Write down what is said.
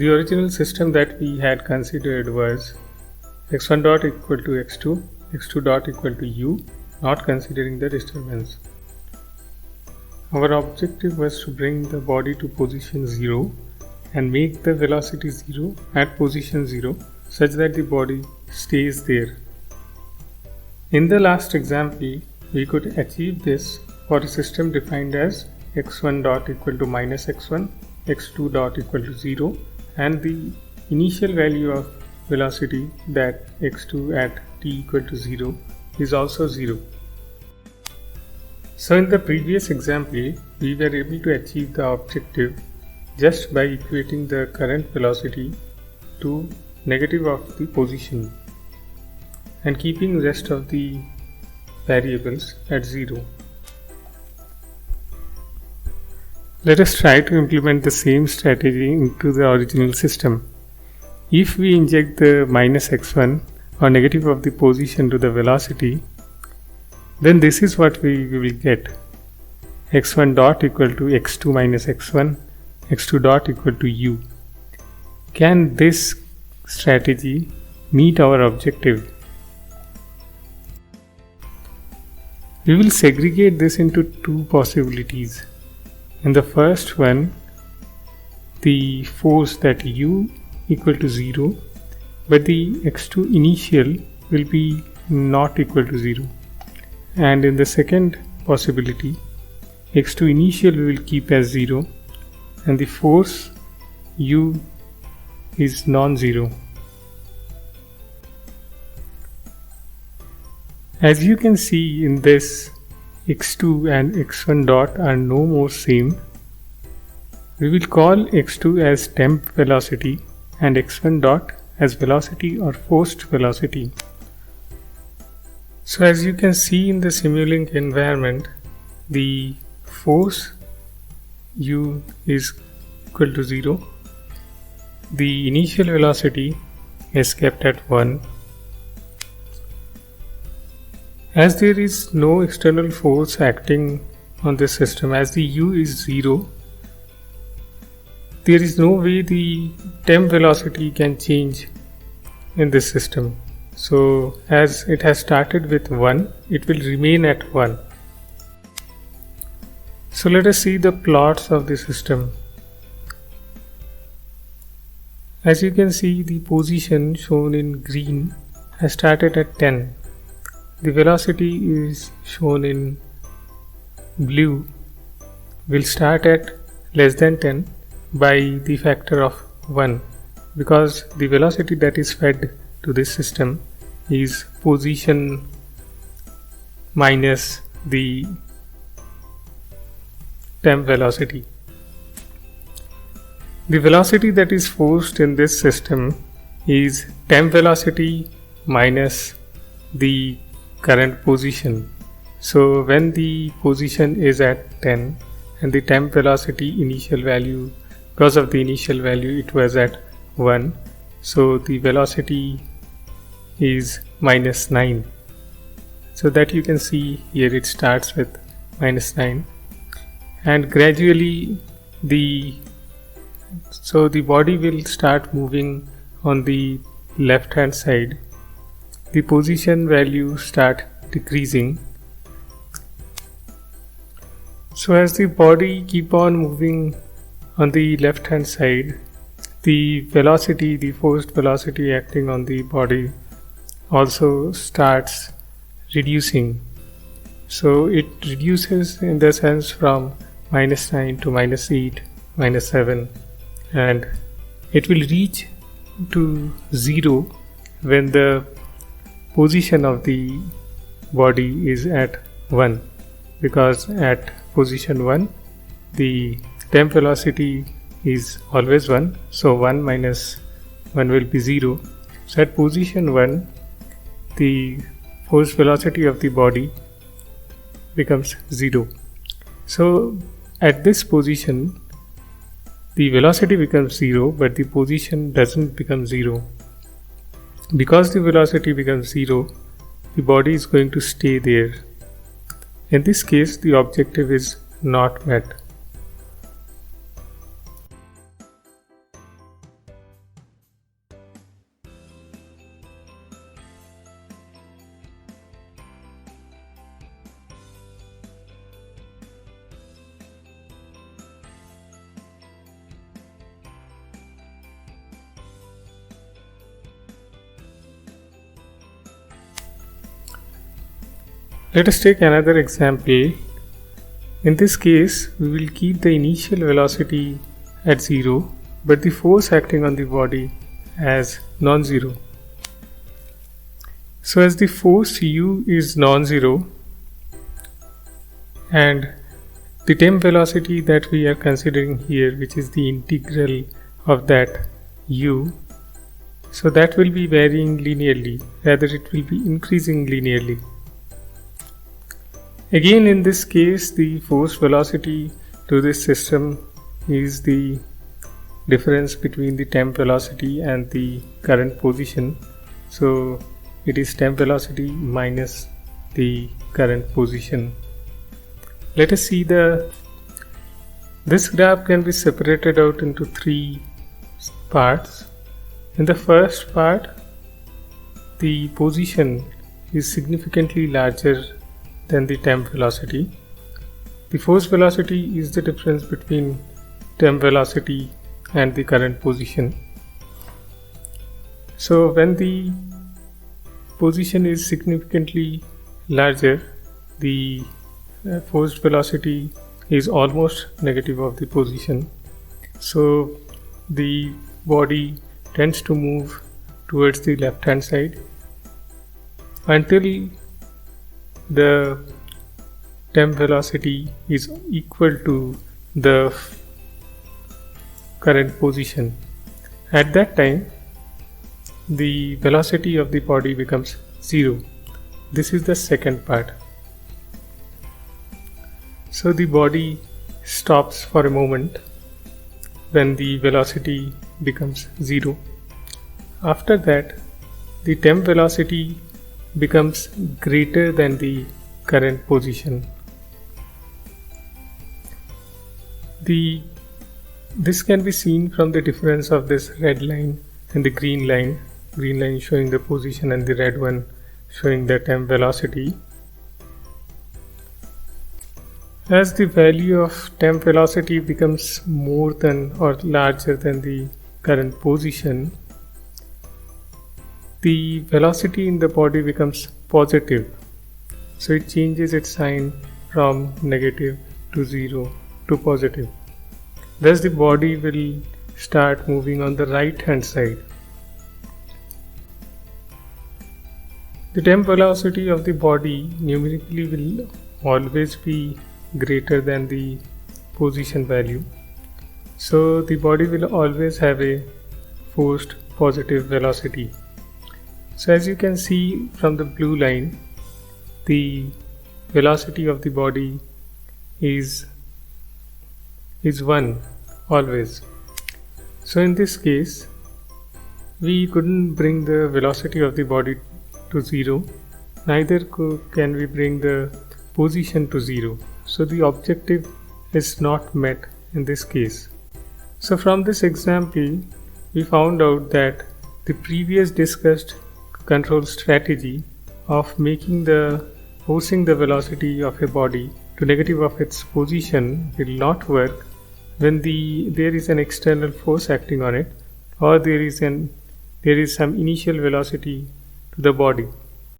The original system that we had considered was x1 dot equal to x2, x2 dot equal to u, not considering the disturbance. Our objective was to bring the body to position 0 and make the velocity 0 at position 0 such that the body stays there. In the last example, we could achieve this for a system defined as x1 dot equal to minus x1, x2 dot equal to 0 and the initial value of velocity that x2 at t equal to 0 is also 0. So in the previous example, we were able to achieve the objective just by equating the current velocity to negative of the position and keeping rest of the variables at 0. Let us try to implement the same strategy into the original system. If we inject the minus x1 or negative of the position to the velocity, then this is what we will get. x1 dot equal to x2 minus x1, x2 dot equal to u. Can this strategy meet our objective? We will segregate this into two possibilities. In the first one, the force that u equal to 0, but the x2 initial will be not equal to 0. And in the second possibility, x2 initial we will keep as 0 and the force u is non-zero. As you can see in this, x2 and x1 dot are no more same. We will call x2 as temp velocity and x1 dot as velocity or forced velocity. So as you can see in the Simulink environment, the force u is equal to 0. The initial velocity is kept at 1. As there is no external force acting on this system, as the u is 0, there is no way the temp velocity can change in this system. So as it has started with 1, it will remain at 1. So let us see the plots of the system. As you can see, the position shown in green has started at 10. The velocity is shown in blue will start at less than 10 by the factor of 1, because the velocity that is fed to this system is position minus the temp velocity. The velocity that is forced in this system is temp velocity minus the current position. So when the position is at 10 and the temp velocity initial value, because of the initial value it was at 1, so the velocity is minus 9. So that you can see here it starts with minus 9 and gradually the body will start moving on the left hand side. The position value start decreasing. So as the body keep on moving on the left hand side, the velocity, the forced velocity acting on the body also starts reducing. So it reduces in the sense from minus 9 to minus 8, minus 7, and it will reach to 0 when the position of the body is at 1, because at position 1 the temp velocity is always 1, so 1 minus 1 will be 0. So at position 1 the force velocity of the body becomes 0. So at this position the velocity becomes 0 but the position doesn't become 0. Because the velocity becomes 0, the body is going to stay there. In this case, the objective is not met. Let us take another example. In this case, we will keep the initial velocity at 0, but the force acting on the body as non-zero. So as the force U is non-zero and the temp velocity that we are considering here, which is the integral of that U, so that will be varying linearly, rather it will be increasing linearly. Again, in this case, the force velocity to this system is the difference between the temp velocity and the current position. So it is temp velocity minus the current position. Let us see this graph can be separated out into 3 parts. In the first part, the position is significantly larger than the temp velocity. The force velocity is the difference between temp velocity and the current position. So when the position is significantly larger, the forced velocity is almost negative of the position. So the body tends to move towards the left hand side until the temp velocity is equal to the current position. At that time, the velocity of the body becomes 0. This is the second part. So the body stops for a moment when the velocity becomes 0. After that, the temp velocity becomes greater than the current position. This can be seen from the difference of this red line and the green line showing the position and the red one showing the temp velocity. As the value of temp velocity becomes more than or larger than the current position, the velocity in the body becomes positive. So it changes its sign from negative to 0 to positive. Thus the body will start moving on the right hand side. The temp velocity of the body numerically will always be greater than the position value. So the body will always have a forced positive velocity. So as you can see from the blue line, the velocity of the body is 1 always. So in this case, we couldn't bring the velocity of the body to 0, neither can we bring the position to 0. So the objective is not met in this case. So from this example, we found out that the previous discussed control strategy of forcing the velocity of a body to negative of its position will not work when there is an external force acting on it, or there is some initial velocity to the body.